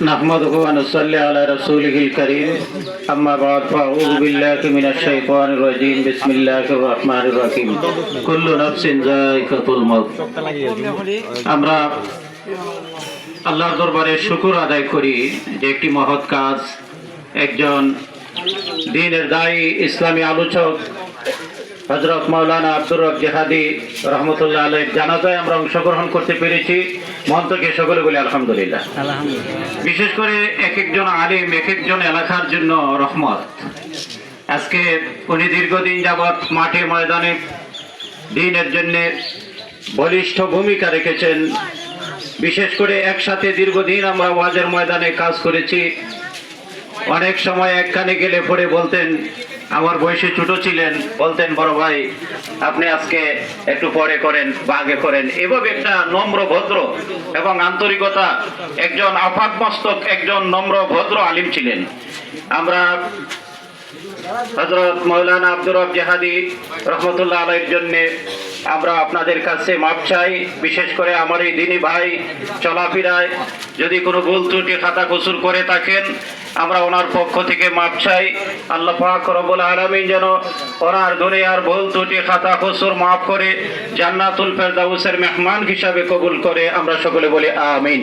نحمده ونصلي على رسوله الكريم أما بعد فأعوذ بالله من الشيطان الرجيم بسم الله الرحمن الرحيم كل نفس ذائقة الموت আমরা আল্লাহর দরবারে শুকর আদায় করি যে একটি মহৎ কাজ একজন দ্বীনের দায়ী ইসলামী আলোচক হযরত মাওলানা আব্দুর রব জিহাদি রহমতুল্লাহ আলাইহির জানাজায় আমরা অংশগ্রহণ করতে পেরেছি। মন থেকে সকলে বলি আলহামদুলিল্লাহ। বিশেষ করে এক একজন আলিম এক একজন এলাকার জন্য রহমত। আজকে উনি দীর্ঘদিন যাবৎ মাঠে ময়দানে দ্বীনের জন্য বলিষ্ঠ ভূমিকা রেখেছেন। বিশেষ করে একসাথে দীর্ঘদিন আমরা ওয়াজের ময়দানে কাজ করেছি। অনেক সময় একখানে গেলে পরে বলতেন, আমার বয়সে ছোট ছিলেন, বলতেন বড় ভাই আপনি আজকে একটু পরে করেন বা আগে করেন। এভাবে একটা নম্র ভদ্র এবং আন্তরিকতা, একজন আপাক মস্তক, একজন নম্র ভদ্র আলিম ছিলেন। আমরা হযরত মাওলানা আব্দুর রব জিহাদি রহমতুল্লাহ আলাইহির জন্য আমরা আপনাদের কাছে মাপ চাই। বিশেষ করে আমার এই দিনী ভাই চলাফেরায় যদি কোনো ভুল ত্রুটি খাতা কসুর করে থাকেন, আমরা ওনার পক্ষ থেকে মাপ চাই। আল্লাহ পাক রব্বুল আলামিন যেন ওনার দুনিয়ার ভুল ত্রুটি খাতা কসুর মাফ করে জান্নাতুল ফেরদাউসের মেহমান হিসাবে কবুল করে। আমরা সকলে বলি আমিন।